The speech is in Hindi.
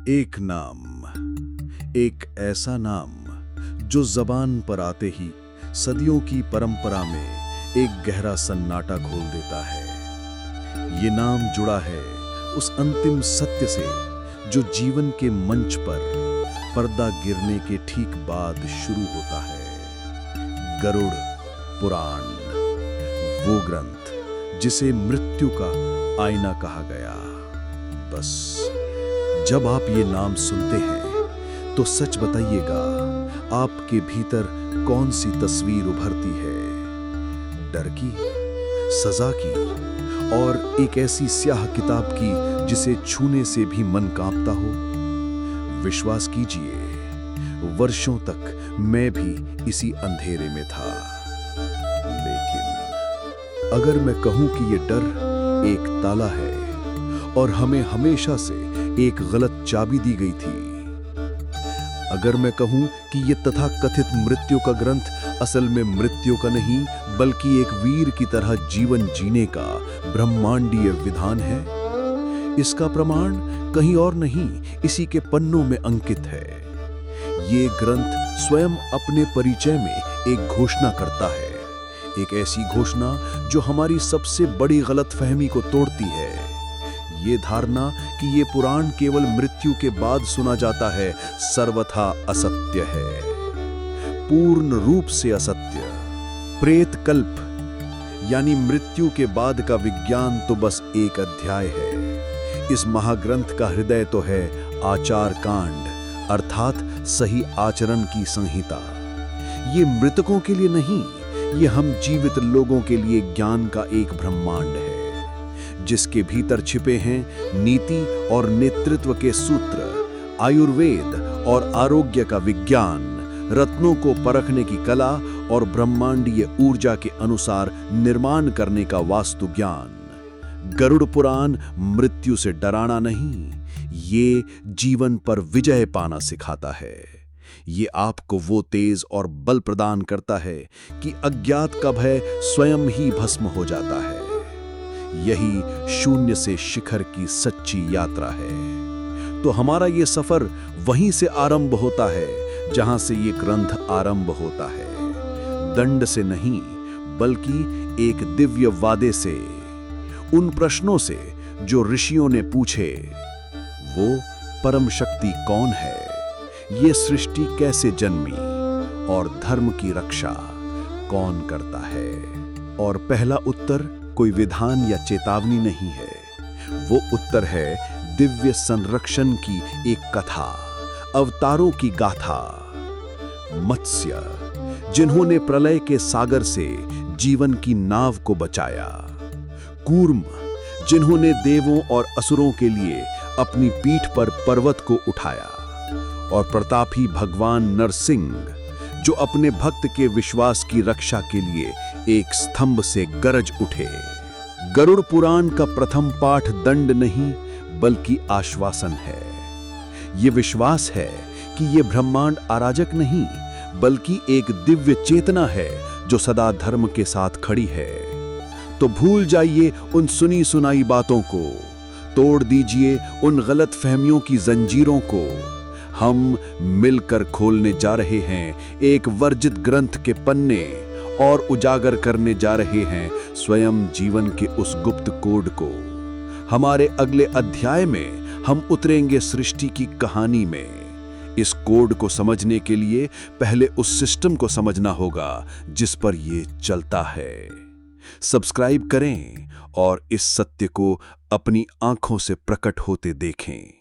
एक नाम, एक ऐसा नाम जो जबान पर आते ही सदियों की परंपरा में एक गहरा सन्नाटा घोल देता है। ये नाम जुड़ा है उस अंतिम सत्य से जो जीवन के मंच पर पर्दा गिरने के ठीक बाद शुरू होता है। गरुड़ पुराण, वो ग्रंथ जिसे मृत्यु का आईना कहा गया। बस जब आप ये नाम सुनते हैं तो सच बताइएगा, आपके भीतर कौन सी तस्वीर उभरती है? डर की, सजा की, और एक ऐसी स्याह किताब की जिसे छूने से भी मन कांपता हो? विश्वास कीजिए, वर्षों तक मैं भी इसी अंधेरे में था। लेकिन अगर मैं कहूं कि ये डर एक ताला है और हमें हमेशा से एक गलत चाबी दी गई थी, अगर मैं कहूं कि ये तथाकथित मृत्यु का ग्रंथ असल में मृत्यु का नहीं बल्कि एक वीर की तरह जीवन जीने का ब्रह्मांडीय विधान है, इसका प्रमाण कहीं और नहीं, इसी के पन्नों में अंकित है। ये ग्रंथ स्वयं अपने परिचय में एक घोषणा करता है, एक ऐसी घोषणा जो हमारी सबसे बड़ी गलतफहमी को तोड़ती है। ये धारणा कि ये पुराण केवल मृत्यु के बाद सुना जाता है सर्वथा असत्य है, पूर्ण रूप से असत्य। प्रेत कल्प यानी मृत्यु के बाद का विज्ञान तो बस एक अध्याय है। इस महाग्रंथ का हृदय तो है आचार कांड, अर्थात सही आचरण की संहिता। ये मृतकों के लिए नहीं, ये हम जीवित लोगों के लिए ज्ञान का एक ब्रह्मांड है, जिसके भीतर छिपे हैं नीति और नेतृत्व के सूत्र, आयुर्वेद और आरोग्य का विज्ञान, रत्नों को परखने की कला और ब्रह्मांडीय ऊर्जा के अनुसार निर्माण करने का वास्तु ज्ञान। गरुड़ पुराण मृत्यु से डराना नहीं, ये जीवन पर विजय पाना सिखाता है। ये आपको वो तेज और बल प्रदान करता है कि अज्ञात का भय स्वयं ही भस्म हो जाता है। यही शून्य से शिखर की सच्ची यात्रा है। तो हमारा ये सफर वहीं से आरंभ होता है जहां से ये ग्रंथ आरंभ होता है, दंड से नहीं बल्कि एक दिव्य वादे से, उन प्रश्नों से जो ऋषियों ने पूछे। वो परम शक्ति कौन है, ये सृष्टि कैसे जन्मी और धर्म की रक्षा कौन करता है? और पहला उत्तर कोई विधान या चेतावनी नहीं है, वो उत्तर है दिव्य संरक्षण की एक कथा, अवतारों की गाथा। मत्स्य, जिन्होंने प्रलय के सागर से जीवन की नाव को बचाया। कूर्म, जिन्होंने देवों और असुरों के लिए अपनी पीठ पर पर्वत को उठाया। और प्रतापी भगवान नरसिंह, जो अपने भक्त के विश्वास की रक्षा के लिए एक स्तंभ से गरज उठे। गरुड़ पुराण का प्रथम पाठ दंड नहीं बल्कि आश्वासन है। ये विश्वास है कि ये ब्रह्मांड अराजक नहीं बल्कि एक दिव्य चेतना है जो सदा धर्म के साथ खड़ी है। तो भूल जाइए उन सुनी सुनाई बातों को, तोड़ दीजिए उन गलत फहमियों की जंजीरों को। हम मिलकर खोलने जा रहे हैं एक वर्जित ग्रंथ के पन्ने और उजागर करने जा रहे हैं स्वयं जीवन के उस गुप्त कोड को। हमारे अगले अध्याय में हम उतरेंगे सृष्टि की कहानी में। इस कोड को समझने के लिए पहले उस सिस्टम को समझना होगा जिस पर ये चलता है। सब्सक्राइब करें और इस सत्य को अपनी आंखों से प्रकट होते देखें।